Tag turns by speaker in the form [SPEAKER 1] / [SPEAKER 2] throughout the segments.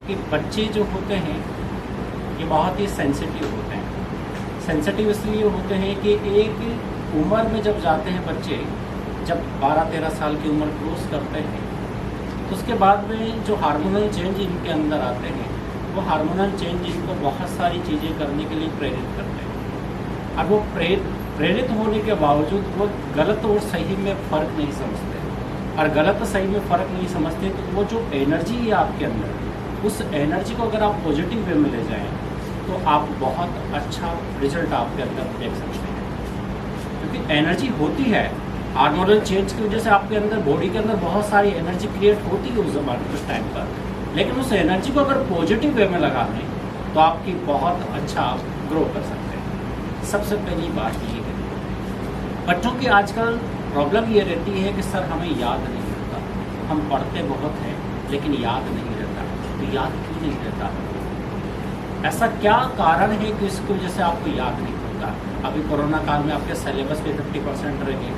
[SPEAKER 1] कि बच्चे जो होते हैं ये बहुत ही सेंसिटिव होते हैं। सेंसिटिव इसलिए होते हैं कि एक उम्र में जब जाते हैं बच्चे, जब 12-13 साल की उम्र क्रॉस करते हैं तो उसके बाद में जो हार्मोनल चेंज इनके अंदर आते हैं वो हार्मोनल चेंज इनको बहुत सारी चीज़ें करने के लिए प्रेरित करते हैं। और वो प्रेरित होने के बावजूद वो गलत और सही में फ़र्क नहीं समझते, और गलत सही में फ़र्क नहीं समझते तो वो जो एनर्जी है आपके अंदर, उस एनर्जी को अगर आप पॉजिटिव वे में ले जाएं तो आप बहुत अच्छा रिजल्ट आपके अंदर देख सकते हैं। क्योंकि एनर्जी होती है, हार्मोनल चेंज की वजह से आपके अंदर बॉडी के अंदर बहुत सारी एनर्जी क्रिएट होती है उस जमाने उस टाइम पर, लेकिन उस एनर्जी को अगर पॉजिटिव वे में लगा लें तो आपकी बहुत अच्छा ग्रो कर सकते हैं। सबसे पहली बात ये है, बच्चों की आजकल प्रॉब्लम ये रहती है कि सर हमें याद नहीं रहता, हम पढ़ते बहुत हैं लेकिन याद नहीं रहता। तो याद क्यों नहीं रहता? ऐसा क्या कारण है कि इसकी वजह से आपको याद नहीं होता? अभी कोरोना काल में आपके सिलेबस पे 50% रह गए,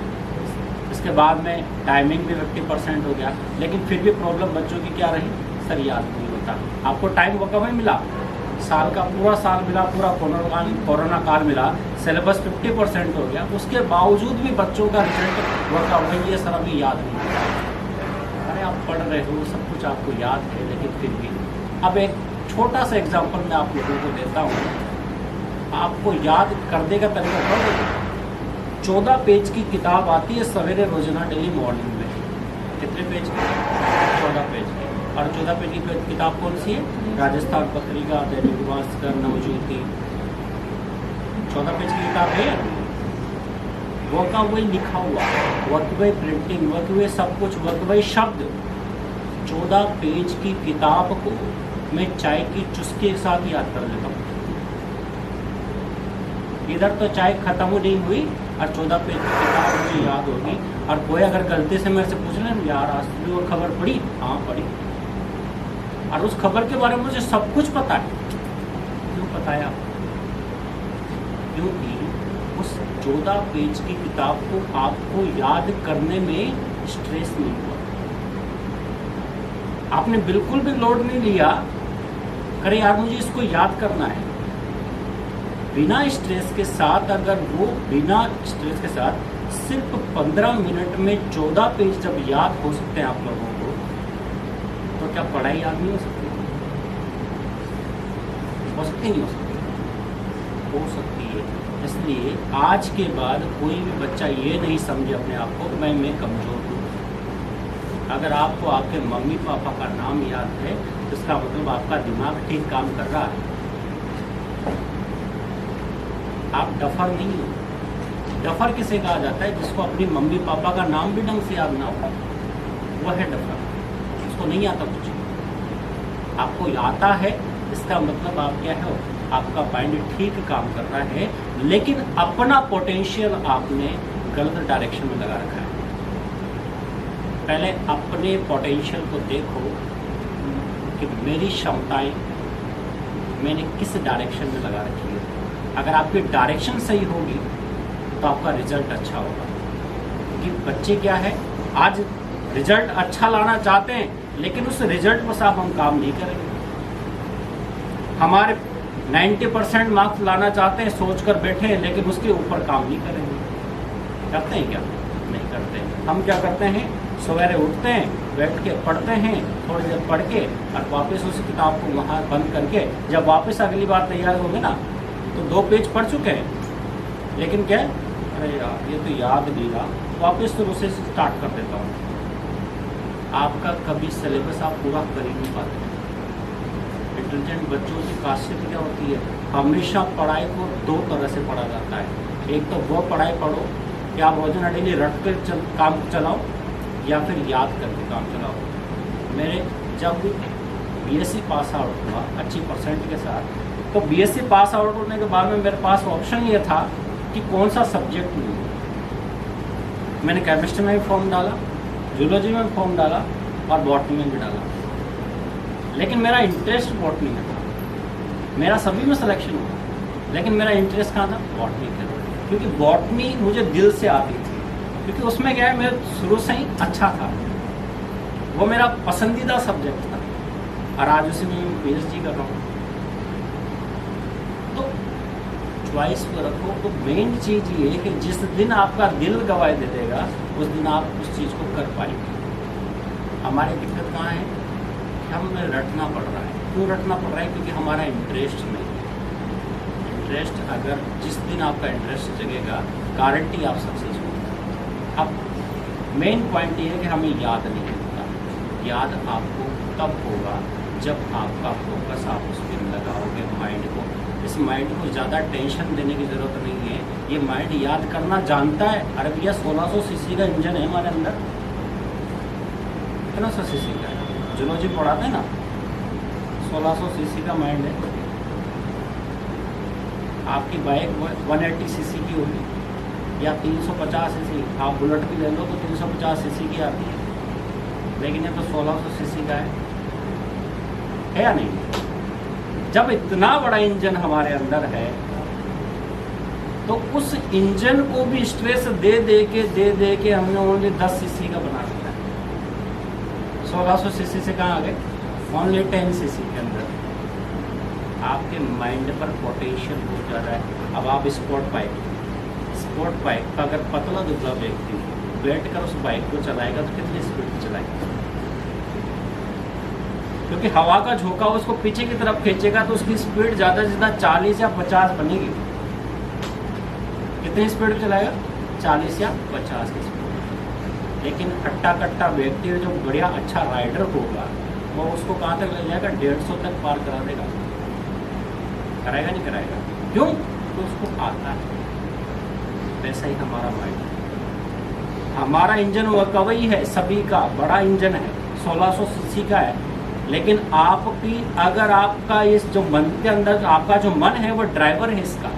[SPEAKER 1] इसके बाद में टाइमिंग भी 50% हो गया, लेकिन फिर भी प्रॉब्लम बच्चों की क्या रही? सर याद नहीं होता। आपको टाइम वो कब मिला? साल का पूरा साल मिला, पूरा कोरोना काल मिला, सिलेबस 50% हो गया, उसके बावजूद भी बच्चों का रिजल्ट वर्कआउट वही है, सर अभी याद नहीं होता। अरे आप पढ़ रहे हो, सब कुछ आपको याद है, लेकिन फिर भी। अब एक छोटा सा एग्जाम्पल मैं आप लोगों को देता हूँ, आपको याद कर देगा तरीका पढ़ देगा। 14 पेज की किताब आती है सवेरे रोजाना डेली मॉर्निंग में। कितने पेज की? 14 पेज की। और 14 पेज की किताब कौन सी है? राजस्थान पत्रिका, दैनिक भास्कर, नवज्योति। 14 पेज की किताब है। वर्क बाय लिखा हुआ, work by printing, work by सब कुछ, वर्क बाय शब्द। 14 पेज की किताब को मैं चाय की चुस्की के साथ याद कर लेता हूँ। इधर तो चाय खत्म ही नहीं हुई और 14 पेज की किताब मुझे याद होगी। और कोई अगर गलती से मेरे से पूछ ले, यार आज भी वो खबर पढ़ी? हाँ पढ़ी। और उस खबर के बारे में मुझे सब कुछ पता है। क्यों पता है आपको? क्योंकि उस 14 पेज की किताब को आपको याद करने में स्ट्रेस नहीं हुआ। आपने बिल्कुल भी लोड नहीं लिया, अरे यार मुझे इसको याद करना है। बिना स्ट्रेस के साथ, अगर वो बिना स्ट्रेस के साथ सिर्फ 15 मिनट में 14 पेज जब याद हो सकते हैं आप लोगों को, तो क्या पढ़ाई याद नहीं हो सकती? हो सकती नहीं हो सकती? हो सकती है। इसलिए आज के बाद कोई भी बच्चा ये नहीं समझे अपने आप को कि मैं कमज़ोर हूँ। अगर आपको आपके मम्मी पापा का नाम याद है तो इसका मतलब आपका दिमाग ठीक काम कर रहा है। आप डफर नहीं हो। डफर किसे कहा जाता है? जिसको अपनी मम्मी पापा का नाम भी ढंग से याद ना हो, वह है डफर। उसको नहीं आता कुछ। आपको आता है, इसका मतलब आप क्या है? आपका माइंड ठीक काम कर रहा है, लेकिन अपना पोटेंशियल आपने गलत डायरेक्शन में लगा रखा है। पहले अपने पोटेंशियल को देखो कि मेरी क्षमताएं मैंने किस डायरेक्शन में लगा रखी है। अगर आपकी डायरेक्शन सही होगी तो आपका रिजल्ट अच्छा होगा। क्योंकि बच्चे क्या है, आज रिजल्ट अच्छा लाना चाहते हैं, लेकिन उस रिजल्ट पर साफ हम काम नहीं करेंगे। हमारे 90% मार्क्स लाना चाहते हैं, सोचकर बैठे हैं, लेकिन उसके ऊपर काम नहीं करेंगे। करते हैं क्या? नहीं करते। हम क्या करते हैं? सवेरे उठते हैं, बैठ के पढ़ते हैं, थोड़ी देर पढ़ के और वापस उस किताब को वहाँ बंद करके जब वापस अगली बार तैयार होंगे ना तो 2 पेज पढ़ चुके हैं, लेकिन क्या, अरे यार ये तो याद नहीं रहा, वापस फिर उसे स्टार्ट कर देता हूँ। आपका कभी सिलेबस आप पूरा कर ही नहीं पाते। इंटेलिजेंट बच्चों की खासियत क्या होती है? हमेशा पढ़ाई को 2 तरह से पढ़ा जाता है। एक तो वो पढ़ाई पढ़ो कि आप रोजाना डेली रट कर काम चलाओ, या फिर याद करके काम चलाओ। मेरे जब बीएससी पास आउट हुआ अच्छी परसेंट के साथ, तो बीएससी पास आउट होने के बाद में मेरे पास ऑप्शन ये था कि कौन सा सब्जेक्ट लूँ। मैंने केमिस्ट्री में भी फॉर्म डाला, जूलॉजी में भी फॉर्म डाला और बॉटनी में भी डाला, लेकिन मेरा इंटरेस्ट बॉटनी में था। मेरा सभी में सिलेक्शन हुआ, लेकिन मेरा इंटरेस्ट कहाँ था? बॉटनी के अंदर। क्योंकि बॉटनी मुझे दिल से आती थी, क्योंकि उसमें क्या है, मेरा शुरू से ही अच्छा था, वो मेरा पसंदीदा सब्जेक्ट था। और आज उसी में PhD कर रहा हूँ। तो चॉइस को रखो। तो मेन चीज़ ये है कि जिस दिन आपका दिल गवाही दे देगा उस दिन आप उस चीज़ को कर पाएंगे। हमारी दिक्कत कहाँ है कि हमें रटना पड़ रहा है। क्यों रटना पड़ रहा है? क्योंकि हमारा इंटरेस्ट नहीं है। इंटरेस्ट अगर जिस दिन आपका इंटरेस्ट जगेगा गारंटी आप सक्सेस होगा। अब मेन पॉइंट ये है कि हमें याद नहीं होता। याद आपको तब होगा जब आपका फोकस आप उस पर लगाओगे माइंड को। इस माइंड को ज़्यादा टेंशन देने की ज़रूरत नहीं है। ये माइंड याद करना जानता है। अरे भैया 1600 सीसी का इंजन है हमारे अंदर। कितना 100 सीसी का है? जूलॉजी पढ़ाते हैं ना, 1600 सीसी का माइंड है। आपकी बाइक 180 सीसी की होगी या 350 सीसी। आप बुलेट भी ले लो तो 350 सीसी की आती है, लेकिन ये तो 1600 सीसी का है या नहीं? जब इतना बड़ा इंजन हमारे अंदर है तो उस इंजन को भी स्ट्रेस दे दे के हमने ओनली 10 सीसी का बना दिया है। 1600 सीसी से कहाँ आ गए? ओनली 10 सीसी के अंदर आपके माइंड पर पोटेंशियल बहुत ज़्यादा है। अब आप स्पोर्ट बाइक का अगर पतला दुबला व्यक्ति बैठ कर उस बाइक को चलाएगा तो कितनी स्पीड चलाएगा? क्योंकि हवा का झोंका उसको पीछे की तरफ खींचेगा तो उसकी स्पीड ज़्यादा से ज़्यादा 40 या 50 बनेगी। कितनी स्पीड चलाएगा? 40 या 50 की स्पीड। लेकिन हट्टा कट्टा व्यक्ति जो बढ़िया अच्छा राइडर होगा वो उसको कहाँ तक ले जाएगा? 150 तक पार करा देगा। कराएगा नहीं कराएगा? क्यों? तो उसको आता है। वैसा ही हमारा माइंड है। हमारा इंजन वो कवई है, सभी का बड़ा इंजन है, 1600 सीसी का है। लेकिन आपकी अगर आपका इस जो मन के अंदर आपका जो मन है वो ड्राइवर है इसका,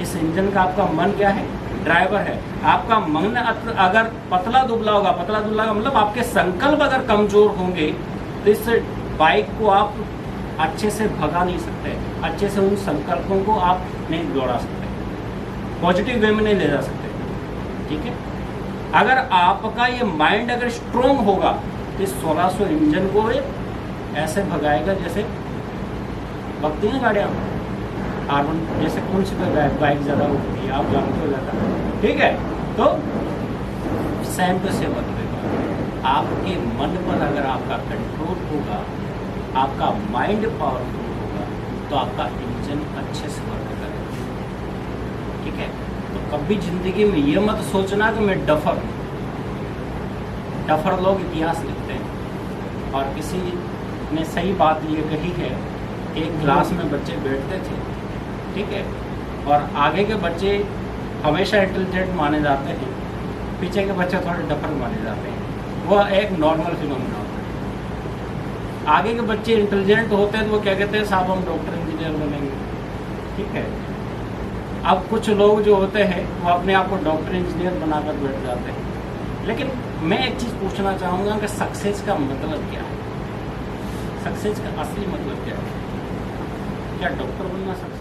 [SPEAKER 1] इस इंजन का आपका मन क्या है? ड्राइवर है। आपका मन अगर पतला दुबला होगा, पतला दुबला का मतलब आपके संकल्प अगर कमजोर होंगे तो इस बाइक को आप अच्छे से भगा नहीं सकते, अच्छे से उन संकल्पों को आप नहीं दौड़ा सकते, पॉजिटिव वे में नहीं ले जा सकते। ठीक है? अगर आपका ये माइंड अगर स्ट्रोंग होगा तो इस 1600 इंजन को ऐसे भगाएगा जैसे भगती हैं गाड़ियाँ R1 जैसे। कौन सी बाइक ज़्यादा होती है आप जानते हो ज़्यादा। ठीक है? तो सेम टू सेम बदलेगा। आपके मन पर अगर आपका कंट्रोल होगा, आपका माइंड पावरफुल होगा तो आपका इंजन अच्छे से वर्क करेगा। ठीक है? तो कभी ज़िंदगी में ये मत सोचना कि मैं डफर लोग इतिहास लिखते हैं। और किसी ने सही बात ये कही है कि एक क्लास में बच्चे बैठते थे, ठीक है, और आगे के बच्चे हमेशा इंटेलिजेंट माने जाते हैं, पीछे के बच्चे थोड़े डफर माने जाते हैं। वह एक नॉर्मल फिनोमेना होता है। आगे के बच्चे इंटेलिजेंट होते हैं तो वो क्या कहते हैं? साहब हम डॉक्टर इंजीनियर बनेंगे। ठीक है? अब कुछ लोग जो होते हैं वो अपने आप को डॉक्टर इंजीनियर बनाकर बैठ जाते हैं। लेकिन मैं एक चीज़ पूछना चाहूँगा कि सक्सेस का मतलब क्या है? सक्सेस का असली मतलब क्या है? क्या डॉक्टर बनना सक्सेस